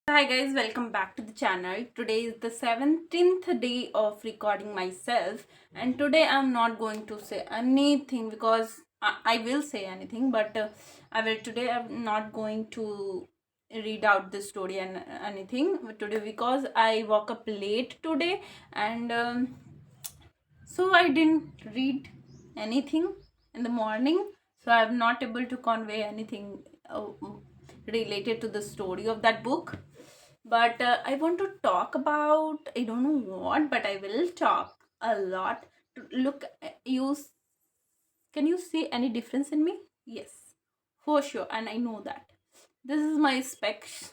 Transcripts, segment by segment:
Hi guys, welcome back to the channel. Today is the 17th day of recording myself, and today I'm not going to say anything because I will say anything, but I'm not going to read out the story and anything today because I woke up late today, and so I didn't read anything in the morning, so I'm not able to convey anything related to the story of that book. But I want to talk about, I don't know what, but I will talk a lot. Look, can you see any difference in me? Yes, for sure, and I know that. This is my specs,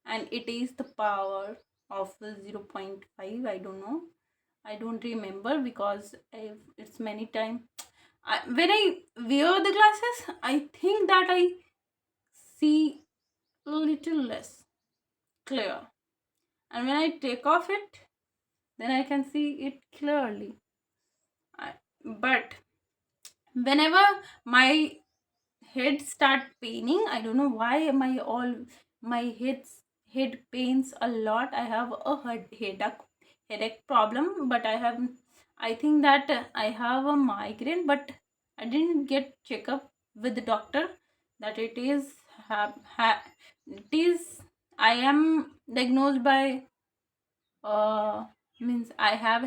and it is the power of the 0. 0.5. I don't know, I don't remember because it's many time. When I wear the glasses, I think that I see a little less clear, and when I take off it, then I can see it clearly. But whenever my head start paining, I don't know why my head pains a lot. I have a headache problem, but I think that I have a migraine, but I didn't get checkup with the doctor that it is I am diagnosed by means I have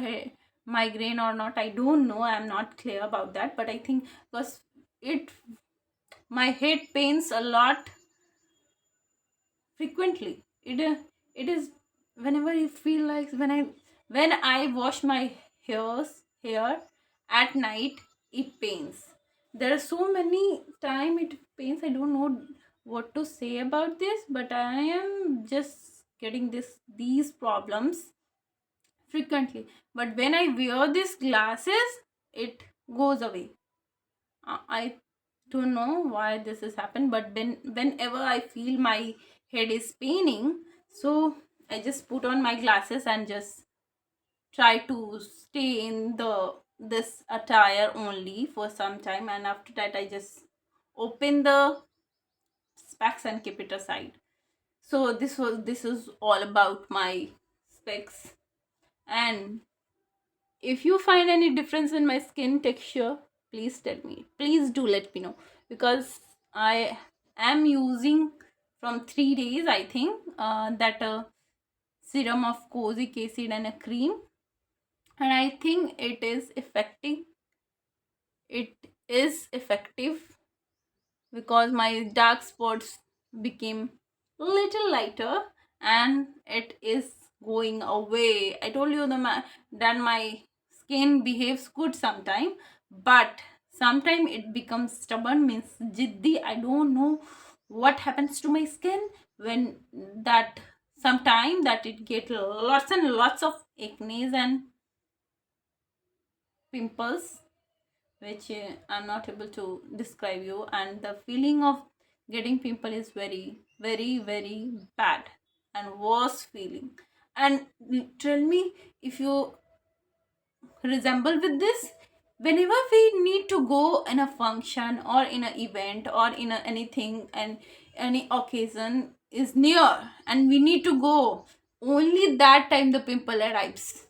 migraine or not. I don't know, I'm not clear about that, but I think because it my head pains a lot frequently. It is whenever I feel like when I wash my hair at night, it pains. There are so many time it pains. I don't know what to say about this, but I am just getting these problems frequently. But when I wear these glasses, it goes away. I don't know why this has happened, but whenever I feel my head is paining, so I just put on my glasses and just try to stay in the this attire only for some time, and after that I just open the specs and keep it aside. So this is all about my specs. And if you find any difference in my skin texture, please tell me. Please do let me know, because I am using from 3 days, I think, that serum of Kojic acid and a cream, and I think it is effective. It is effective because my dark spots became little lighter, and it is going away. I told you that my skin behaves good sometime, but sometime it becomes stubborn, means jiddi. I don't know what happens to my skin when that sometime that it get lots and lots of acne and pimples, which I'm not able to describe you. And the feeling of getting pimple is very, very, very bad and worse feeling. And tell me if you resemble with this. Whenever we need to go in a function or in an event or in anything, and any occasion is near and we need to go, only that time the pimple arrives.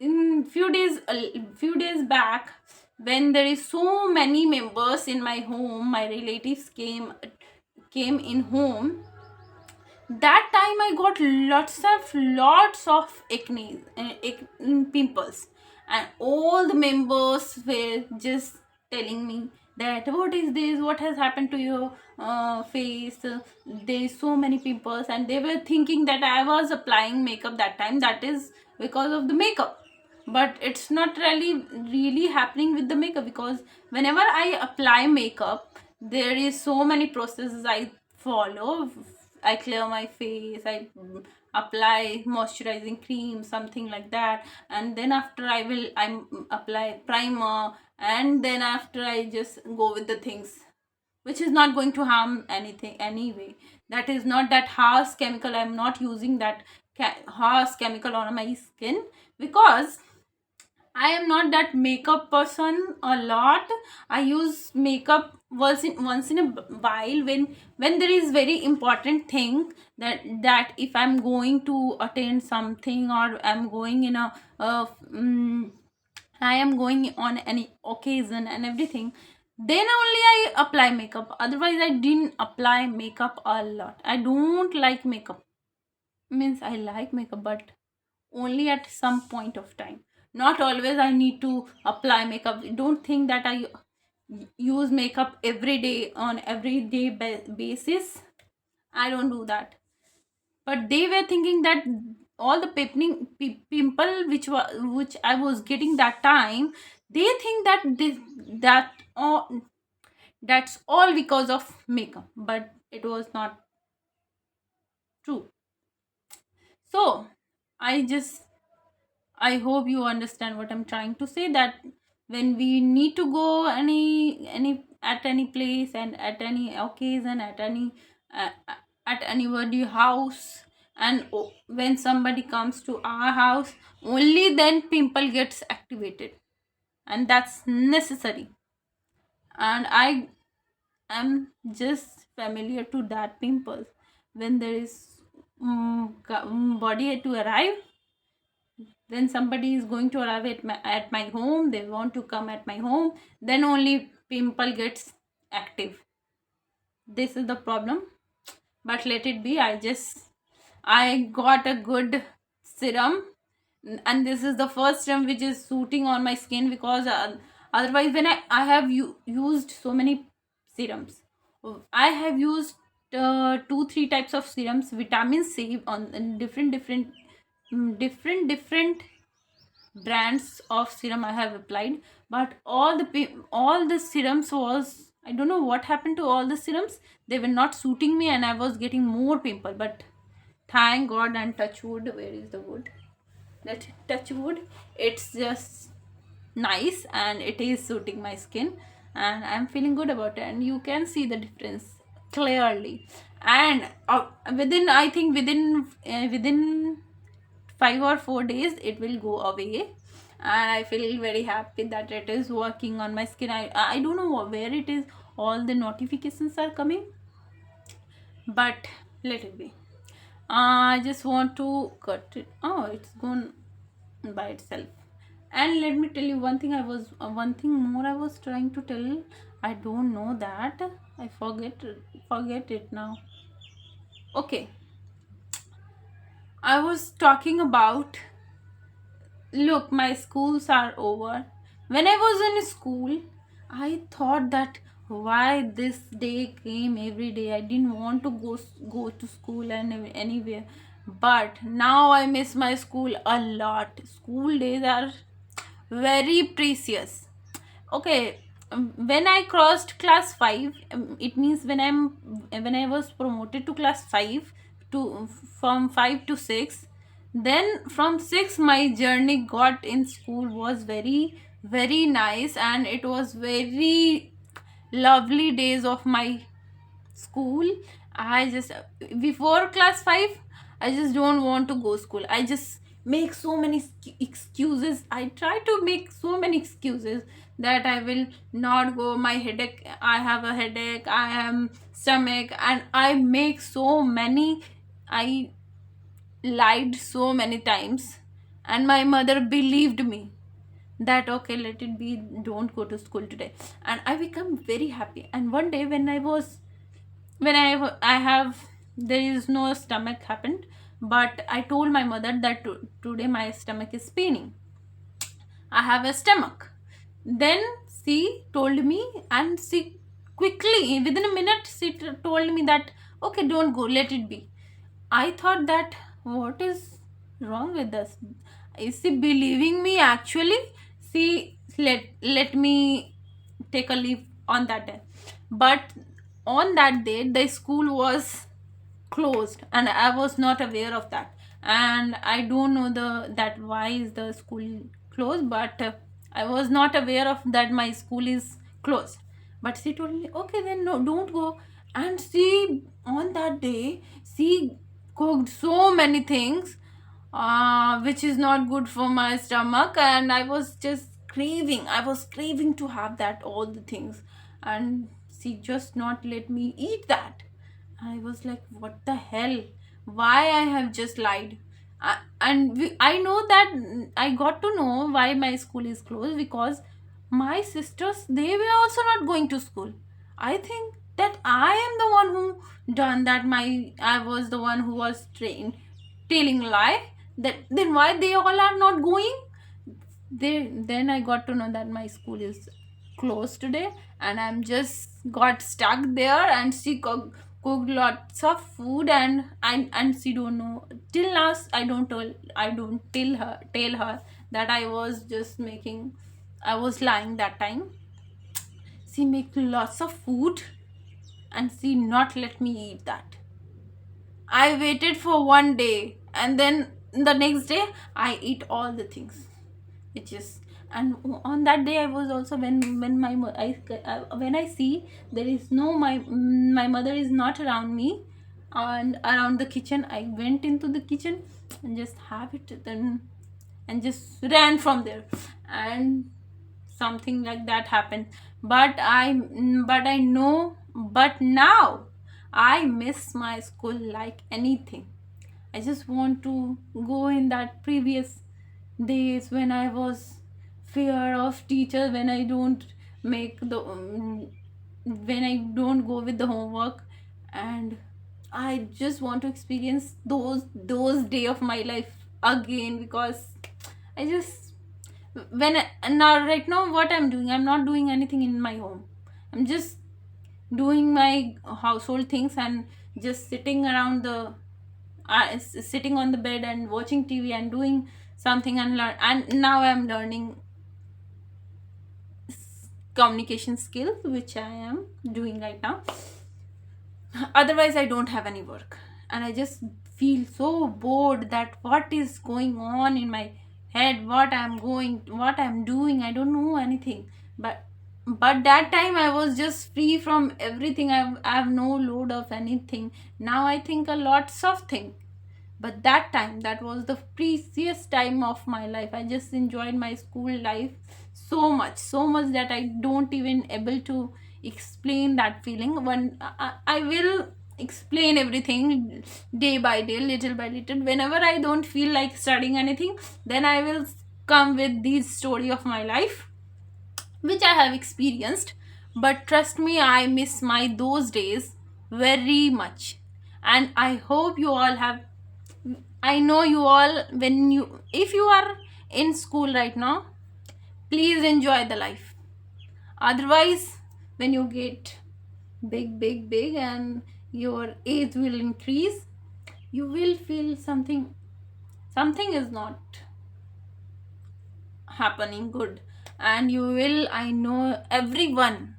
In few days back, when there is so many members in my home, my relatives came in home. That time I got lots of acne and pimples, and all the members were just telling me that what is this, what has happened to your face, there is so many pimples, and they were thinking that I was applying makeup that time, that is because of the makeup. But it's not really happening with the makeup, because whenever I apply makeup, there is so many processes I follow. I clear my face, I apply moisturizing cream, something like that, and then after I apply primer, and then after I just go with the things which is not going to harm anything anyway. That is not that harsh chemical. I'm not using that harsh chemical on my skin, because I am not that makeup person a lot. I use makeup once in a while when there is very important thing, that if I'm going to attend something, or I'm going in a uh, mm, I am going on any occasion and everything, then only I apply makeup. Otherwise, I didn't apply makeup a lot. I don't like makeup. Means I like makeup, but only at some point of time. Not always I need to apply makeup. Don't think that I use makeup every day on everyday basis. I don't do that. But they were thinking that all the pimple which I was getting that time, they think that that all, that's all because of makeup, but it was not true. So I just, I hope you understand what I'm trying to say, that when we need to go any at any place and at any occasion, uh, at anybody house, and when somebody comes to our house, only then pimple gets activated, and that's necessary. And I am just familiar to that pimple. When there is body to arrive, when somebody is going to arrive at my home, they want to come at my home, then only pimple gets active. This is the problem, but let it be. I got a good serum, and this is the first serum which is suiting on my skin, because otherwise when I have used so many serums. I have used 2 3 types of serums, vitamin C on different brands of serum I have applied, but all the serums was, I don't know what happened to all the serums. They were not suiting me, and I was getting more pimple. But thank God, and touch wood. Where is the wood? Let touch wood. It's just nice, and it is suiting my skin, and I'm feeling good about it. And you can see the difference clearly. And within, I think within 5 or 4 days it will go away, and I feel very happy that it is working on my skin. I don't know where it is, all the notifications are coming, but let it be. I just want to cut it. Oh, it's gone by itself. And let me tell you one thing, one thing more I was trying to tell. I don't know that. I forget it now. Okay, I was talking about, look, my schools are over. When I was in school, I thought that why this day came every day. I didn't want to go to school and anywhere. But now I miss my school a lot. School days are very precious. Okay, when I crossed class 5, it means when I was promoted to class 5, to from 5 to 6, then from 6 my journey got in school was very nice, and it was very lovely days of my school. I just, before class 5, I just don't want to go school. I just make so many excuses. I try to make so many excuses that I will not go. My headache, I have a headache, I am stomach, and I make so many, I lied so many times, and my mother believed me that okay, let it be, don't go to school today. And I become very happy. And one day when I have, there is no stomach happened, but I told my mother that today my stomach is paining, I have a stomach. Then she told me, and she quickly, within a minute, she told me that okay, don't go, let it be. I thought that what is wrong with us? Is she believing me actually? She let me take a leave on that day. But on that day, the school was closed, and I was not aware of that. And I don't know that why is the school closed, but I was not aware of that my school is closed. But she told me okay, then no, don't go. And she, on that day, she cooked so many things. which is not good for my stomach, and I was just craving. I was craving to have that all the things, and she just not let me eat that. I was like, what the hell? Why I have just lied? I know that I got to know why my school is closed, because my sisters, they were also not going to school. I think that I am the one who done that. I was the one who was trained telling lie. That then why they all are not going? Then I got to know that my school is closed today, and I'm just got stuck there. And she cooked lots of food, and she don't know till now. I don't tell her that I was just making. I was lying that time. She make lots of food, and she not let me eat that. I waited for one day, and then the next day I eat all the things. It just, and on that day I was also, when when I see there is no, my mother is not around me and around the kitchen, I went into the kitchen and just have it then, and just ran from there, and something like that happened. But I know, but now I miss my school like anything. I just want to go in that previous days when I was fear of teacher, when I don't make the when I don't go with the homework, and I just want to experience those day of my life again, because I just, now right now what I'm doing, I'm not doing anything in my home. I'm just doing my household things, and just sitting around the sitting on the bed and watching TV and doing something, and learn. And now I'm learning communication skills, which I am doing right now. Otherwise I don't have any work, and I just feel so bored that what is going on in my head, what I'm doing, I don't know anything. But that time I was just free from everything. I have no load of anything. Now I think a lots of things, but that time, that was the precious time of my life. I just enjoyed my school life so much that I don't even able to explain that feeling. When I will explain everything day by day, little by little, whenever I don't feel like studying anything, then I will come with this story of my life, which I have experienced. But trust me, I miss my those days very much. And I hope you all have, I know you all, if you are in school right now, please enjoy the life. Otherwise, when you get big, and your age will increase, you will feel something is not happening good, and you will, I know everyone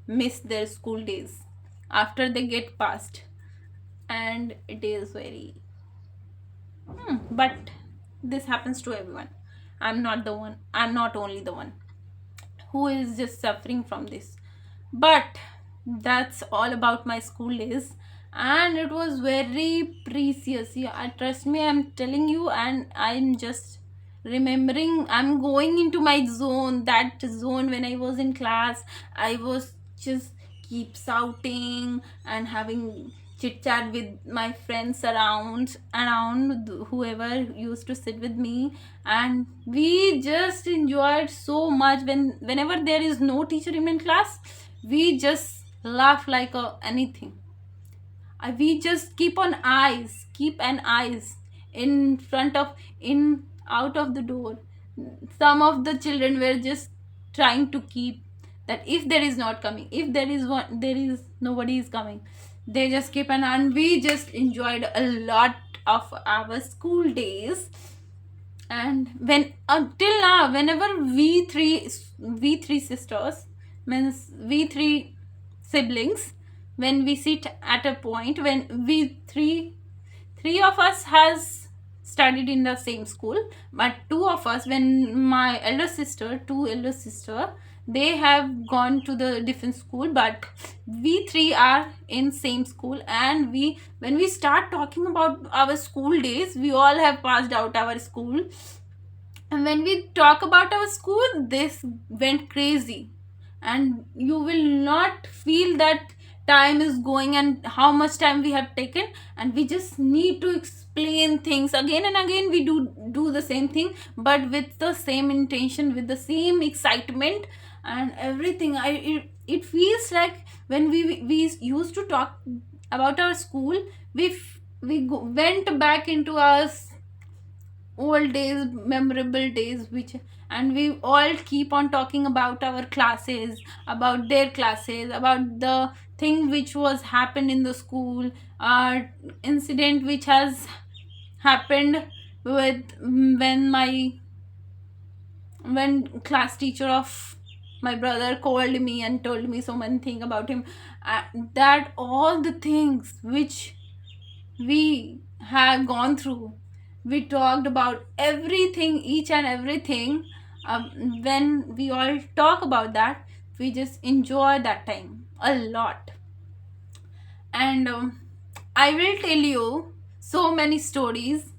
miss their school days after they get past, and it is very but this happens to everyone. I'm not only the one who is just suffering from this. But that's all about my school days, and it was very precious. Yeah, trust me, I'm telling you, and I'm just remembering, I'm going into my zone, that zone when I was in class. I was just keep shouting and having chit chat with my friends around whoever used to sit with me, and we just enjoyed so much. Whenever there is no teacher in class, we just laugh like anything. We just keep an eyes in front of, in out of the door. Some of the children were just trying to keep that, if there is not coming, if there is one, there is nobody is coming, they just keep an eye. And we just enjoyed a lot of our school days. And when until now, whenever we three sisters, means we three siblings, when we sit at a point, when we three of us has studied in the same school, but two of us, when my elder sister, two elder sister, they have gone to the different school, but we three are in same school. And we when we start talking about our school days, we all have passed out our school. And when we talk about our school, this went crazy, and you will not feel that time is going and how much time we have taken. And we just need to explain things again and again. We do the same thing, but with the same intention, with the same excitement and everything. It feels like when we used to talk about our school, went back into our old days, memorable days, which. And we all keep on talking about our classes, about their classes, about the thing which was happened in the school, incident which has happened with when class teacher of my brother called me and told me so many thing about him. That all the things which we have gone through, we talked about everything, each and everything. When we all talk about that, we just enjoy that time a lot. And I will tell you so many stories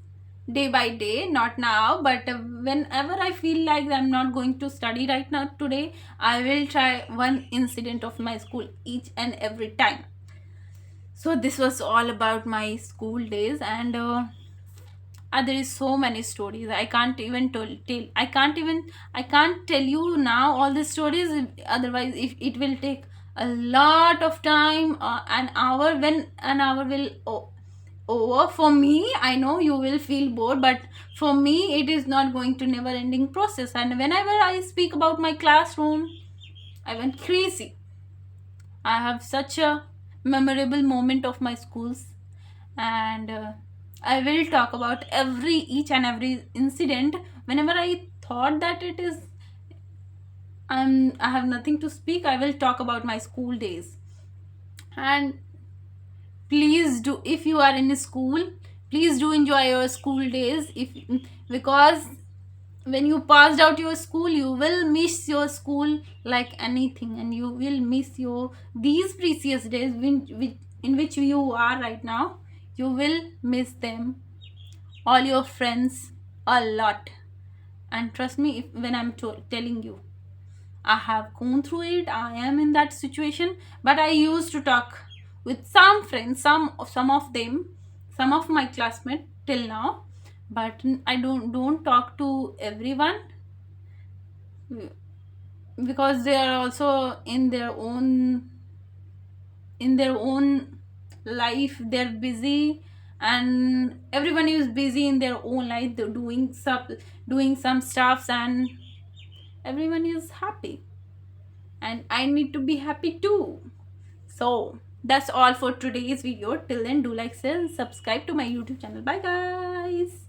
day by day, not now, but whenever I feel like I'm not going to study right now today, I will try one incident of my school each and every time. So this was all about my school days. And there is so many stories. I can't even I can't tell you now all the stories. Otherwise, if it will take a lot of time, an hour. When an hour will over for me, I know you will feel bored, but for me it is not going to never ending process. And whenever I speak about my classroom, I went crazy. I have such a memorable moment of my schools. And I will talk about each and every incident. Whenever I thought that it is I have nothing to speak, I will talk about my school days. And please do, if you are in a school, please do enjoy your school days. If Because when you passed out your school, you will miss your school like anything, and you will miss your these precious days in which you are right now. You will miss them, all your friends, a lot. And trust me, when I'm telling you, I have gone through it. I am in that situation. But I used to talk with some friends, some of them, some of my classmates till now. But I don't talk to everyone, because they are also in their own life. They're busy, and everyone is busy in their own life. They're doing some stuffs, and everyone is happy, and I need to be happy too. So that's all for today's video. Till then, do like, share, and subscribe to my YouTube channel. Bye guys.